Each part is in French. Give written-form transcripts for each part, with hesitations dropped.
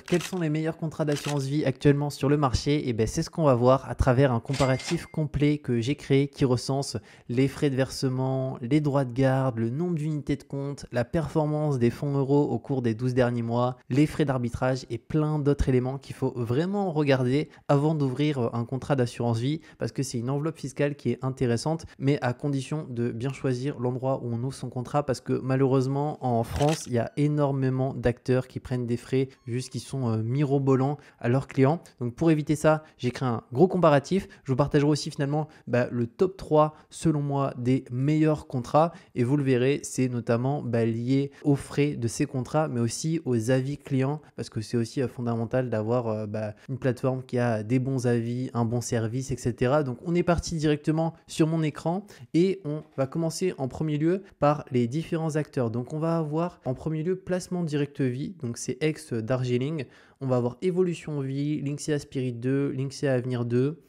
Quels sont les meilleurs contrats d'assurance vie actuellement sur le marché? Et ben, c'est ce qu'on va voir à travers un comparatif complet que j'ai créé qui recense les frais de versement, les droits de garde, le nombre d'unités de compte, la performance des fonds euros au cours des 12 derniers mois, les frais d'arbitrage et plein d'autres éléments qu'il faut vraiment regarder avant d'ouvrir un contrat d'assurance vie parce que c'est une enveloppe fiscale qui est intéressante, mais à condition de bien choisir l'endroit où on ouvre son contrat parce que malheureusement en France, il y a énormément d'acteurs qui prennent des frais juste qui sont mirobolants à leurs clients. Donc pour éviter ça, j'ai créé un gros comparatif. Je vous partagerai aussi finalement le top 3 selon moi des meilleurs contrats et vous le verrez, c'est notamment lié aux frais de ces contrats mais aussi aux avis clients parce que c'est aussi fondamental d'avoir une plateforme qui a des bons avis, un bon service, etc. Donc on est parti directement sur mon écran et on va commencer en premier lieu par les différents acteurs. Donc on va avoir en premier lieu Placement Direct Vie, donc c'est ex Darjeeling. On va avoir Evolution Vie, Linksea Spirit 2, Linksea Avenir 2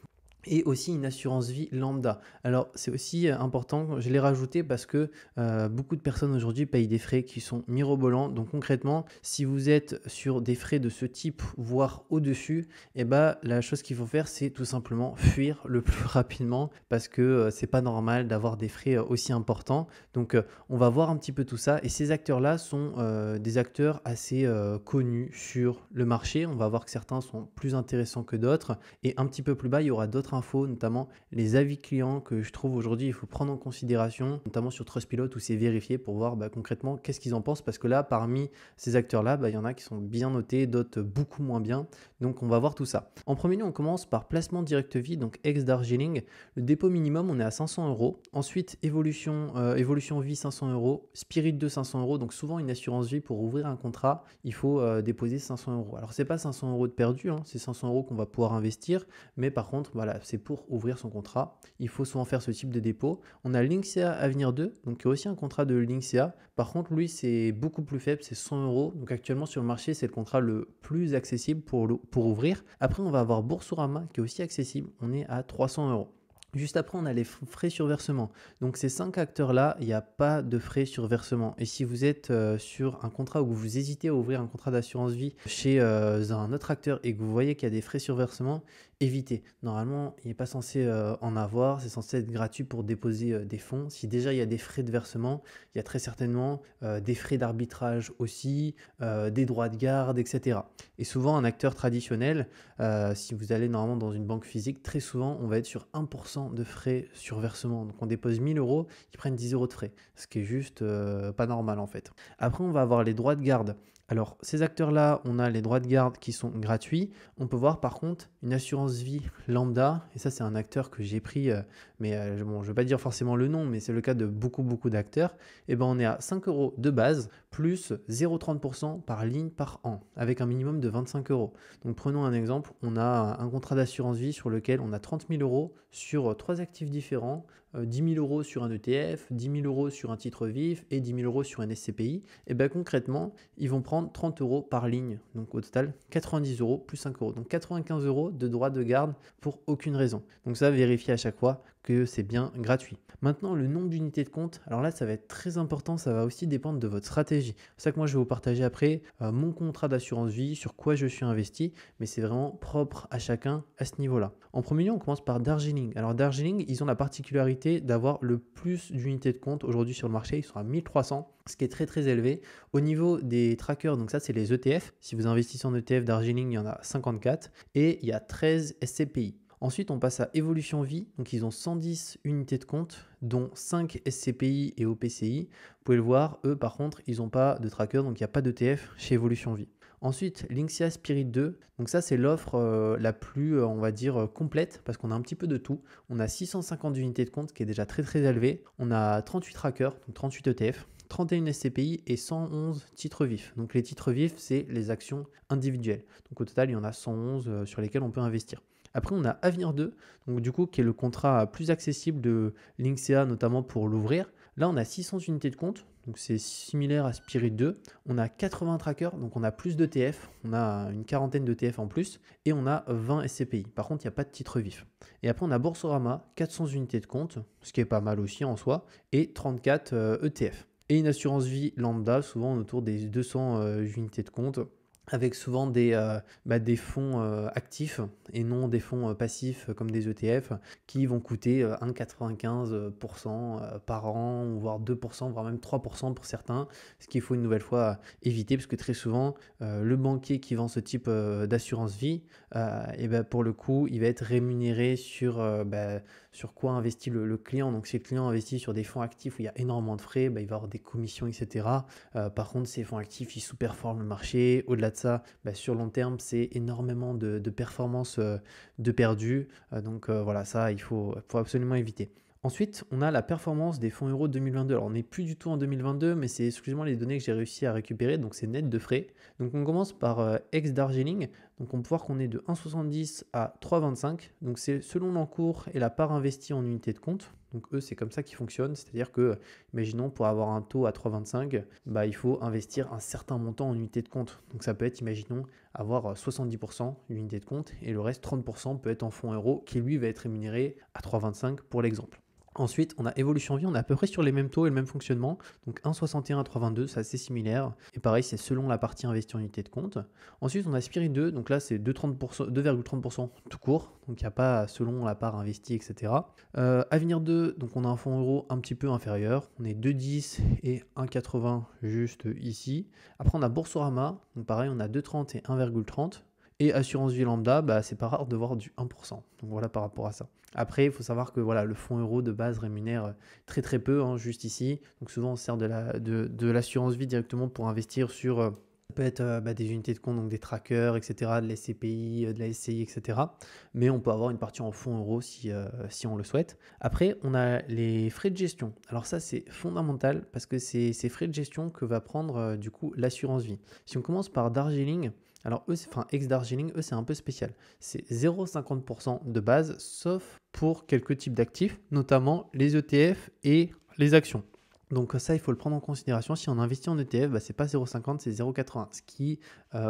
et aussi une assurance vie lambda. Alors c'est aussi important, je l'ai rajouté parce que beaucoup de personnes aujourd'hui payent des frais qui sont mirobolants. Donc concrètement, si vous êtes sur des frais de ce type, voire au-dessus, la chose qu'il faut faire, c'est tout simplement fuir le plus rapidement parce que c'est pas normal d'avoir des frais aussi importants. Donc on va voir un petit peu tout ça et ces acteurs-là sont des acteurs assez connus sur le marché. On va voir que certains sont plus intéressants que d'autres et un petit peu plus bas, il y aura d'autres infos, notamment les avis clients que je trouve aujourd'hui il faut prendre en considération, notamment sur Trustpilot où c'est vérifié pour voir concrètement qu'est-ce qu'ils en pensent parce que là, parmi ces acteurs-là, il y en a qui sont bien notés, d'autres beaucoup moins bien. Donc on va voir tout ça. En premier lieu, on commence par Placement Direct Vie, donc ex Darjeeling. Le dépôt minimum, on est à 500 euros. Ensuite, Evolution Vie 500 euros, Spirit 2 500 euros. Donc souvent une assurance vie pour ouvrir un contrat, il faut déposer 500 euros. Alors c'est pas 500 euros de perdu, c'est 500 euros qu'on va pouvoir investir, mais par contre, voilà, c'est pour ouvrir son contrat. Il faut souvent faire ce type de dépôt. On a Linksea Avenir 2, donc qui est aussi un contrat de Linksea. Par contre, lui, c'est beaucoup plus faible, c'est 100 euros. Donc actuellement sur le marché, c'est le contrat le plus accessible pour ouvrir. Après, on va avoir Boursorama qui est aussi accessible. On est à 300 euros. Juste après, on a les frais sur versement. Donc ces 5 acteurs-là, il n'y a pas de frais sur versement. Et si vous êtes sur un contrat où vous hésitez à ouvrir un contrat d'assurance vie chez un autre acteur et que vous voyez qu'il y a des frais sur versement, évitez. Normalement, il n'est pas censé en avoir. C'est censé être gratuit pour déposer des fonds. Si déjà il y a des frais de versement, il y a très certainement des frais d'arbitrage aussi, des droits de garde, etc. Et souvent, un acteur traditionnel, si vous allez normalement dans une banque physique, très souvent, on va être sur 1% de frais sur versement. Donc on dépose 1000 euros, ils prennent 10 euros de frais, ce qui est juste pas normal en fait. Après, on va avoir les droits de garde. Alors, ces acteurs-là, on a les droits de garde qui sont gratuits. On peut voir par contre une assurance vie lambda, et ça c'est un acteur que j'ai pris, je ne vais pas dire forcément le nom, mais c'est le cas de beaucoup d'acteurs. Et on est à 5 euros de base, plus 0,30% par ligne par an, avec un minimum de 25 euros. Donc prenons un exemple, on a un contrat d'assurance vie sur lequel on a 30 000 euros sur 3 actifs différents, 10 000 euros sur un ETF, 10 000 euros sur un titre vif et 10 000 euros sur un SCPI. Et concrètement, ils vont prendre 30 euros par ligne. Donc au total, 90 euros plus 5 euros. Donc 95 euros de droits de garde pour aucune raison. Donc ça, vérifiez à chaque fois que c'est bien gratuit. Maintenant, le nombre d'unités de compte, alors là, ça va être très important, ça va aussi dépendre de votre stratégie. C'est ça que moi, je vais vous partager après mon contrat d'assurance vie, sur quoi je suis investi, mais c'est vraiment propre à chacun à ce niveau-là. En premier lieu, on commence par Darjeeling. Alors Darjeeling, ils ont la particularité d'avoir le plus d'unités de compte aujourd'hui sur le marché, ils sont à 1300, ce qui est très élevé. Au niveau des trackers, donc ça c'est les ETF, si vous investissez en ETF Darjeeling, il y en a 54 et il y a 13 SCPI. Ensuite, on passe à Evolution Vie, donc ils ont 110 unités de compte, dont 5 SCPI et OPCI. Vous pouvez le voir, eux par contre, ils n'ont pas de tracker, donc il n'y a pas d'ETF chez Evolution Vie. Ensuite, Linksea Spirit 2, donc ça c'est l'offre la plus, on va dire, complète, parce qu'on a un petit peu de tout. On a 650 unités de compte, qui est déjà très élevé. On a 38 trackers, donc 38 ETF. 31 SCPI et 111 titres vifs. Donc les titres vifs, c'est les actions individuelles. Donc au total, il y en a 111 sur lesquels on peut investir. Après, on a Avenir 2, donc du coup, qui est le contrat plus accessible de Linksea, notamment pour l'ouvrir. Là, on a 600 unités de compte, donc c'est similaire à Spirit 2. On a 80 trackers, donc on a plus d'ETF, on a une quarantaine d'ETF en plus, et on a 20 SCPI. Par contre, il n'y a pas de titre vif. Et après, on a Boursorama, 400 unités de compte, ce qui est pas mal aussi en soi, et 34 ETF. Et une assurance vie lambda, souvent autour des 200 unités de compte. avec souvent des fonds actifs et non des fonds passifs comme des ETF qui vont coûter 1,95% par an, voire 2%, voire même 3% pour certains, ce qu'il faut une nouvelle fois éviter parce que très souvent, le banquier qui vend ce type d'assurance vie, et ben pour le coup, il va être rémunéré sur quoi investit le client. Donc si le client investit sur des fonds actifs où il y a énormément de frais, il va avoir des commissions, etc. Par contre, ces fonds actifs, ils sous-performent le marché. Au-delà de ça, sur long terme, c'est énormément de performances de perdues. Donc voilà, ça, faut absolument éviter. Ensuite, on a la performance des fonds euros 2022. Alors, on n'est plus du tout en 2022, mais c'est exclusivement les données que j'ai réussi à récupérer, donc c'est net de frais. Donc, on commence par ex-Darjeeling. Donc, on peut voir qu'on est de 1,70 à 3,25. Donc, c'est selon l'encours et la part investie en unité de compte. Donc, eux, c'est comme ça qu'ils fonctionnent. C'est-à-dire que, imaginons, pour avoir un taux à 3,25, il faut investir un certain montant en unité de compte. Donc, ça peut être, imaginons, avoir 70% d'unité de compte et le reste, 30%, peut être en fonds euros qui, lui, va être rémunéré à 3,25 pour l'exemple. Ensuite, on a Evolution Vie, on est à peu près sur les mêmes taux et le même fonctionnement. Donc 1,61 à 3,22, c'est assez similaire. Et pareil, c'est selon la partie investie en unité de compte. Ensuite, on a Spirit 2, donc là c'est 2,30% tout court. Donc il n'y a pas selon la part investie, etc. Avenir 2, donc on a un fonds euro un petit peu inférieur. On est 2,10 et 1,80 juste ici. Après, on a Boursorama, donc pareil, on a 2,30 et 1,30. Et assurance vie lambda, c'est pas rare de voir du 1%. Donc voilà par rapport à ça. Après, il faut savoir que voilà, le fonds euro de base rémunère très très peu, juste ici. Donc souvent, on sert de l'assurance vie directement pour investir sur ça peut être des unités de compte, donc des trackers, etc., de la SCPI, de la SCI, etc. Mais on peut avoir une partie en fonds euros si on le souhaite. Après, on a les frais de gestion. Alors ça, c'est fondamental parce que c'est ces frais de gestion que va prendre du coup l'assurance vie. Si on commence par Darjeeling, alors eux, ex-Darjeeling, eux, c'est un peu spécial. C'est 0,50% de base, sauf pour quelques types d'actifs, notamment les ETF et les actions. Donc ça, il faut le prendre en considération. Si on investit en ETF, c'est pas 0,50, c'est 0,80, ce qui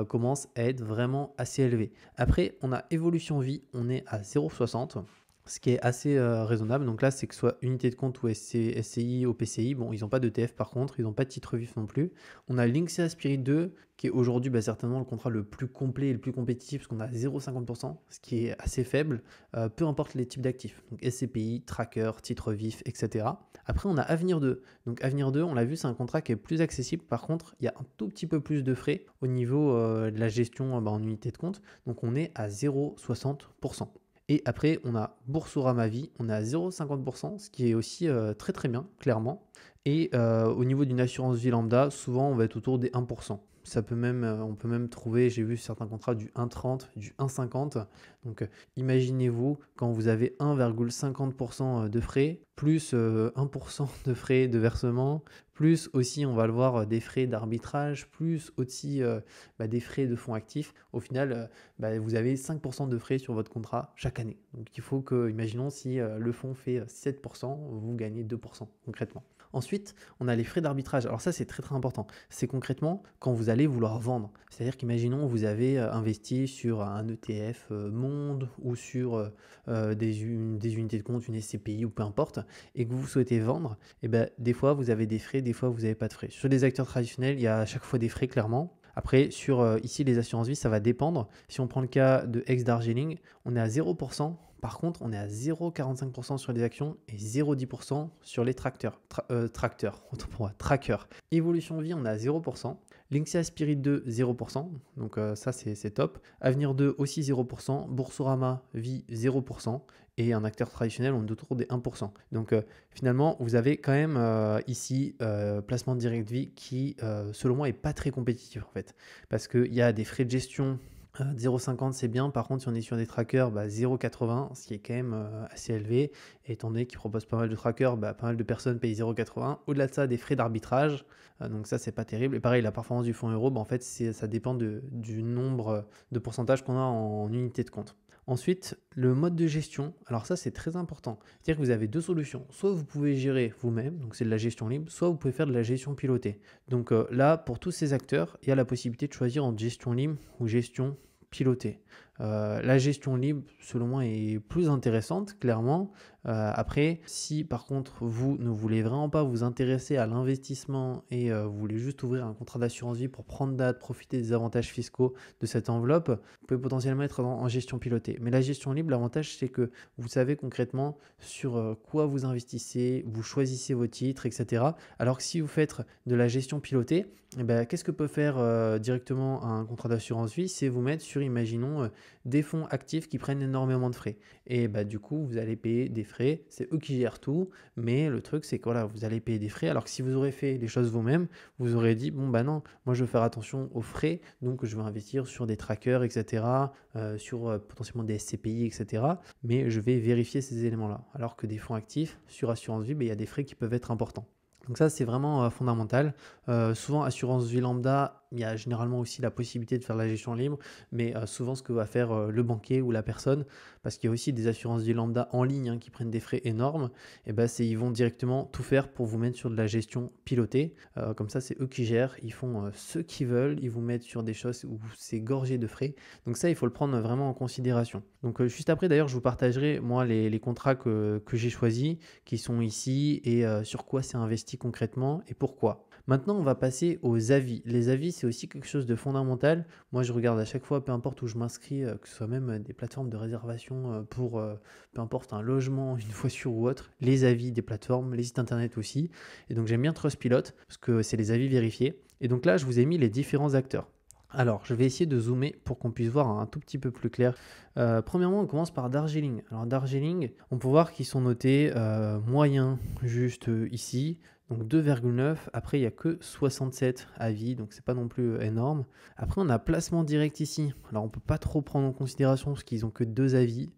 commence à être vraiment assez élevé. Après, on a Evolution Vie, on est à 0,60. Ce qui est assez raisonnable. Donc là, c'est que soit unité de compte ou SCI, OPCI. Bon, ils n'ont pas d'ETF par contre, ils n'ont pas de titre vif non plus. On a Linksea Spirit 2, qui est aujourd'hui certainement le contrat le plus complet et le plus compétitif, parce qu'on a 0,50%, ce qui est assez faible, peu importe les types d'actifs. Donc SCPI, tracker, titre vif, etc. Après, on a Avenir 2. Donc Avenir 2, on l'a vu, c'est un contrat qui est plus accessible. Par contre, il y a un tout petit peu plus de frais au niveau de la gestion en unité de compte. Donc on est à 0,60%. Et après, on a Boursorama Vie, on est à 0,50%, ce qui est aussi très très bien, clairement. Et au niveau d'une assurance vie lambda, souvent on va être autour des 1%. Ça peut même, on peut même trouver, j'ai vu certains contrats du 1,30, du 1,50. Donc imaginez-vous quand vous avez 1,50% de frais, plus 1% de frais de versement, plus aussi on va le voir des frais d'arbitrage, plus aussi des frais de fonds actifs. Au final, vous avez 5% de frais sur votre contrat chaque année. Donc il faut que, imaginons si le fonds fait 7%, vous gagnez 2% concrètement. Ensuite, on a les frais d'arbitrage. Alors ça, c'est très très important. C'est concrètement quand vous allez vouloir vendre. C'est-à-dire qu'imaginons vous avez investi sur un ETF monde ou sur des unités de compte, une SCPI ou peu importe, et que vous souhaitez vendre, et des fois vous avez des frais, des fois vous n'avez pas de frais. Sur les acteurs traditionnels, il y a à chaque fois des frais clairement. Après, sur ici les assurances vie, ça va dépendre. Si on prend le cas de ex-Darjeeling, on est à 0%. Par contre, on est à 0,45% sur les actions et 0,10% sur les trackers. Tracker. Evolution Vie, on est à 0%. Linksea Spirit 2, 0%. Donc ça, c'est top. Avenir 2, aussi 0%. Boursorama Vie, 0%. Et un acteur traditionnel, on est autour des 1%. Donc finalement, vous avez quand même ici placement direct vie qui, selon moi, n'est pas très compétitif en fait. Parce qu'il y a des frais de gestion. 0,50 c'est bien, par contre si on est sur des trackers 0,80, ce qui est quand même assez élevé, et étant donné qu'ils proposent pas mal de trackers, pas mal de personnes payent 0,80. Au-delà de ça, des frais d'arbitrage, donc ça c'est pas terrible. Et pareil, la performance du fonds euro, en fait ça dépend du nombre de pourcentage qu'on a en unité de compte. Ensuite, le mode de gestion, alors ça c'est très important, c'est-à-dire que vous avez deux solutions, soit vous pouvez gérer vous-même, donc c'est de la gestion libre, soit vous pouvez faire de la gestion pilotée. Donc là, pour tous ces acteurs, il y a la possibilité de choisir entre gestion libre ou gestion pilotée. La gestion libre, selon moi, est plus intéressante, clairement. Après, si par contre vous ne voulez vraiment pas vous intéresser à l'investissement et vous voulez juste ouvrir un contrat d'assurance vie pour prendre date, profiter des avantages fiscaux de cette enveloppe, vous pouvez potentiellement être en gestion pilotée. Mais la gestion libre, l'avantage c'est que vous savez concrètement sur quoi vous investissez, vous choisissez vos titres, etc. Alors que si vous faites de la gestion pilotée, eh ben, qu'est-ce que peut faire directement un contrat d'assurance vie? C'est vous mettre sur, imaginons, des fonds actifs qui prennent énormément de frais. Et bah, du coup, vous allez payer des frais. C'est eux qui gèrent tout. Mais le truc, c'est que voilà, vous allez payer des frais. Alors que si vous aurez fait les choses vous-même, vous aurez dit, bon, bah non, moi, je veux faire attention aux frais. Donc, je vais investir sur des trackers, etc., sur potentiellement des SCPI, etc. Mais je vais vérifier ces éléments-là. Alors que des fonds actifs, sur assurance vie, bah, il y a des frais qui peuvent être importants. Donc ça, c'est vraiment fondamental. Souvent, assurance vie lambda, il y a généralement aussi la possibilité de faire la gestion libre, mais souvent ce que va faire le banquier ou la personne, parce qu'il y a aussi des assurances vie lambda en ligne qui prennent des frais énormes, et ben ils vont directement tout faire pour vous mettre sur de la gestion pilotée. Comme ça, c'est eux qui gèrent, ils font ce qu'ils veulent, ils vous mettent sur des choses où c'est gorgé de frais. Donc ça, il faut le prendre vraiment en considération. Donc juste après, d'ailleurs, je vous partagerai moi les contrats que j'ai choisis, qui sont ici, et sur quoi c'est investi concrètement et pourquoi. Maintenant, on va passer aux avis. Les avis, c'est aussi quelque chose de fondamental. Moi, je regarde à chaque fois, peu importe où je m'inscris, que ce soit même des plateformes de réservation pour peu importe un logement, une voiture ou autre, les avis des plateformes, les sites internet aussi. Et donc, j'aime bien Trustpilot parce que c'est les avis vérifiés. Et donc là, je vous ai mis les différents acteurs. Alors, je vais essayer de zoomer pour qu'on puisse voir un tout petit peu plus clair. Premièrement, on commence par Darjeeling. Alors, Darjeeling, on peut voir qu'ils sont notés moyens juste ici. Donc 2,9. Après, il n'y a que 67 avis, donc c'est pas non plus énorme. Après, on a placement direct ici. Alors, on peut pas trop prendre en considération parce qu'ils ont que 2 avis.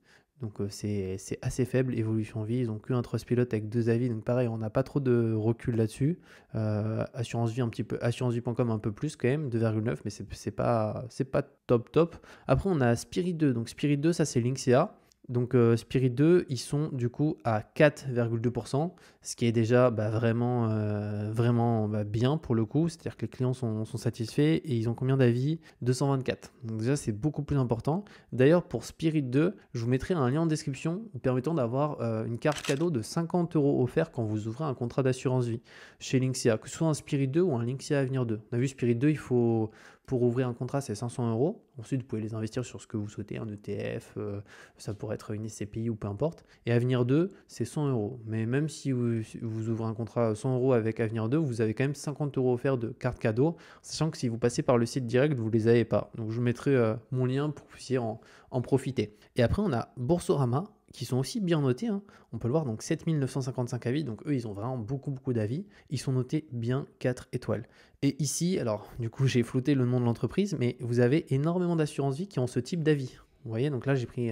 Donc c'est assez faible. Évolution vie, ils ont qu'un Trustpilot avec 2 avis. Donc pareil, on n'a pas trop de recul là-dessus. Assurance vie un petit peu, assurencevie.com un peu plus quand même, 2,9, mais c'est pas top. Après, on a Spirit 2. Donc Spirit 2, ça c'est Lynxea. Donc Spirit 2, ils sont du coup à 4,2%, ce qui est déjà vraiment bien pour le coup, c'est-à-dire que les clients sont satisfaits et ils ont combien d'avis? 224. Donc déjà c'est beaucoup plus important. D'ailleurs pour Spirit 2, je vous mettrai un lien en description vous permettant d'avoir une carte cadeau de 50 € offert quand vous ouvrez un contrat d'assurance vie chez Lynxea, que ce soit un Spirit 2 ou un Lynxea Avenir 2. On a vu Spirit 2, il faut... Pour ouvrir un contrat, c'est 500 €. Ensuite, vous pouvez les investir sur ce que vous souhaitez, un ETF, ça pourrait être une SCPI ou peu importe. Et Avenir 2, c'est 100 €. Mais même si vous ouvrez un contrat 100 € avec Avenir 2, vous avez quand même 50 € offerts de carte cadeau, sachant que si vous passez par le site direct, vous ne les avez pas. Donc, je vous mettrai mon lien pour que vous puissiez en profiter. Et après, on a Boursorama, qui sont aussi bien notés. On peut le voir, donc 7955 avis. Donc eux, ils ont vraiment beaucoup d'avis. Ils sont notés bien 4 étoiles. Et ici, alors du coup, j'ai flouté le nom de l'entreprise, mais vous avez énormément d'assurances vie qui ont ce type d'avis. Vous voyez, donc là, j'ai pris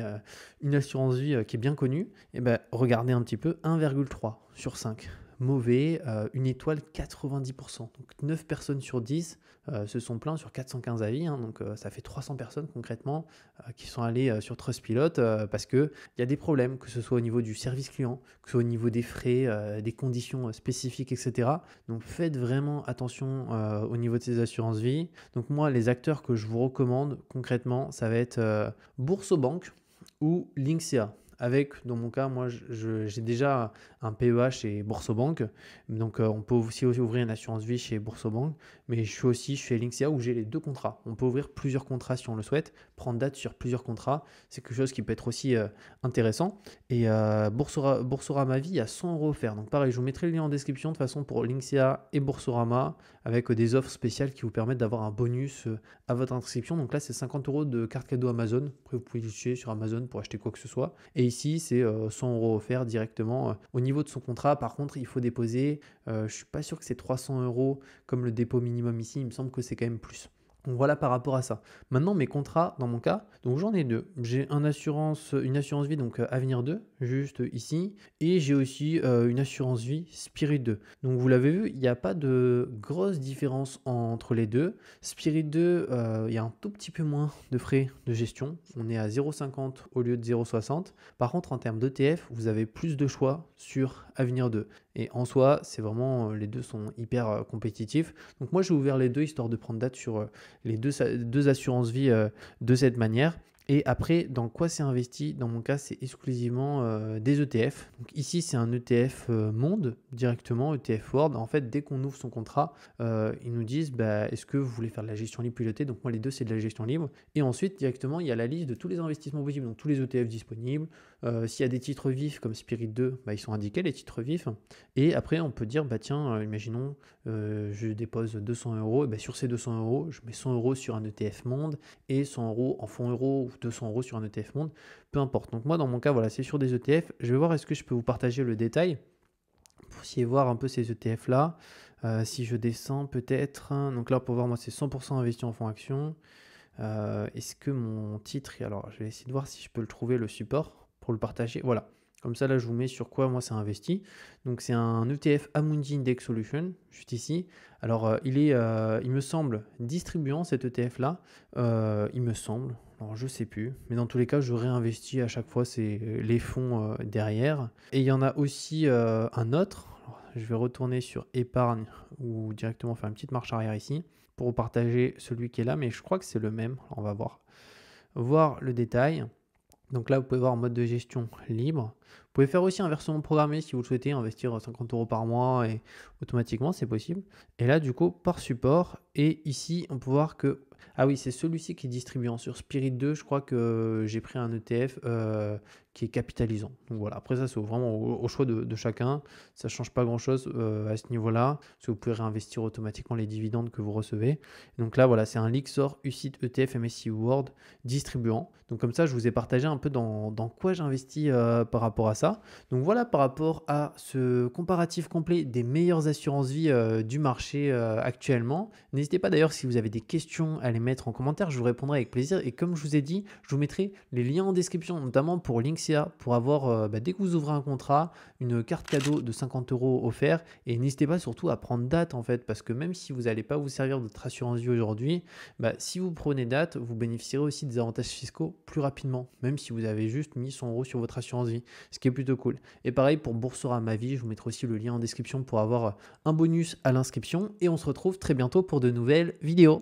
une assurance vie qui est bien connue. Et ben, regardez un petit peu, 1,3 sur 5. Mauvais, une étoile 90%. Donc 9 personnes sur 10 se sont plaints sur 415 avis. Donc ça fait 300 personnes concrètement qui sont allées sur Trustpilot parce qu'il y a des problèmes, que ce soit au niveau du service client, que ce soit au niveau des frais, des conditions spécifiques, etc. Donc faites vraiment attention au niveau de ces assurances vie. Donc moi, les acteurs que je vous recommande concrètement, ça va être Boursobank ou Lynxea. Avec, dans mon cas, moi, j'ai déjà un PEA chez Boursobank. Donc, on peut aussi ouvrir une assurance vie chez Boursobank. Mais je suis aussi chez Lynxea où j'ai les 2 contrats. On peut ouvrir plusieurs contrats si on le souhaite. Prendre date sur plusieurs contrats. C'est quelque chose qui peut être aussi intéressant. Et Boursorama Vie, il y a 100 € offerts. Donc, pareil, je vous mettrai le lien en description de façon pour Lynxea et Boursorama avec des offres spéciales qui vous permettent d'avoir un bonus à votre inscription. Donc là, c'est 50 € de carte cadeau Amazon. Après, vous pouvez cliquer sur Amazon pour acheter quoi que ce soit. Et ici, c'est 100 € offerts directement au niveau de son contrat. Par contre, il faut déposer, je ne suis pas sûr que c'est 300 € comme le dépôt minimum ici. Il me semble que c'est quand même plus. Donc voilà par rapport à ça. Maintenant, mes contrats, dans mon cas, donc j'en ai 2. J'ai une assurance vie, donc Avenir 2, juste ici. Et j'ai aussi une assurance vie Spirit 2. Donc vous l'avez vu, il n'y a pas de grosse différence entre les deux. Spirit 2, il y a un tout petit peu moins de frais de gestion. On est à 0,50 au lieu de 0,60. Par contre, en termes d'ETF, vous avez plus de choix sur Avenir 2. Et en soi, c'est vraiment, les deux sont hyper compétitifs. Donc moi, j'ai ouvert les deux histoire de prendre date sur les deux assurances vie de cette manière. Et après, dans quoi c'est investi? Dans mon cas, c'est exclusivement des ETF. Donc ici, c'est un ETF monde directement, ETF World. En fait, dès qu'on ouvre son contrat, ils nous disent bah, est-ce que vous voulez faire de la gestion libre pilotée? Donc moi, les deux, c'est de la gestion libre. Et ensuite, directement, il y a la liste de tous les investissements possibles, donc tous les ETF disponibles. S'il y a des titres vifs comme Spirit 2, bah, ils sont indiqués, les titres vifs. Et après, on peut dire, bah, tiens, imaginons, je dépose 200 euros. Et bah, sur ces 200 euros, je mets 100 euros sur un ETF monde et 100 euros en fonds euros ou 200 euros sur un ETF monde, peu importe. Donc moi, dans mon cas, voilà, c'est sur des ETF. Je vais voir est-ce que je peux vous partager le détail pour essayer de voir un peu ces ETF-là. Si je descends peut-être, donc là, pour voir, moi, c'est 100% investi en fonds actions. Est-ce que mon titre, alors je vais essayer de voir si je peux le trouver, le support, pour le partager. Voilà. Comme ça, là, je vous mets sur quoi moi c'est investi. Donc, c'est un ETF Amundi Index Solution, juste ici. Alors, il me semble, distribuant cet ETF-là. Il me semble. Alors, je sais plus. Mais dans tous les cas, je réinvestis à chaque fois c'est les fonds derrière. Et il y en a aussi un autre. Alors, je vais retourner sur épargne ou directement faire une petite marche arrière ici pour vous partager celui qui est là. Mais je crois que c'est le même. Alors, on va voir le détail. Donc là, vous pouvez voir en mode de gestion libre. Vous pouvez faire aussi un versement programmé si vous le souhaitez, investir 50 euros par mois et automatiquement, c'est possible. Et là, du coup, par support. Et ici, on peut voir que... Ah oui, c'est celui-ci qui est distribuant. Sur Spirit 2, je crois que j'ai pris un ETF qui est capitalisant. Donc voilà, après ça, c'est vraiment au choix de chacun. Ça ne change pas grand-chose à ce niveau-là, parce que vous pouvez réinvestir automatiquement les dividendes que vous recevez. Donc là, voilà, c'est un Lixor UCITS ETF MSCI World distribuant. Donc comme ça, je vous ai partagé un peu dans quoi j'investis par rapport à ça. Donc voilà, par rapport à ce comparatif complet des meilleures assurances vie du marché actuellement. N'hésitez pas d'ailleurs si vous avez des questions à les mettre en commentaire, je vous répondrai avec plaisir. Et comme je vous ai dit, je vous mettrai les liens en description, notamment pour Linksea, pour avoir, dès que vous ouvrez un contrat, une carte cadeau de 50 euros offert. Et n'hésitez pas surtout à prendre date en fait, parce que même si vous n'allez pas vous servir de votre assurance vie aujourd'hui, si vous prenez date, vous bénéficierez aussi des avantages fiscaux plus rapidement, même si vous avez juste mis 100 euros sur votre assurance vie, ce qui est plutôt cool. Et pareil pour Boursorama Vie, je vous mettrai aussi le lien en description pour avoir un bonus à l'inscription. Et on se retrouve très bientôt pour de nouvelles vidéos.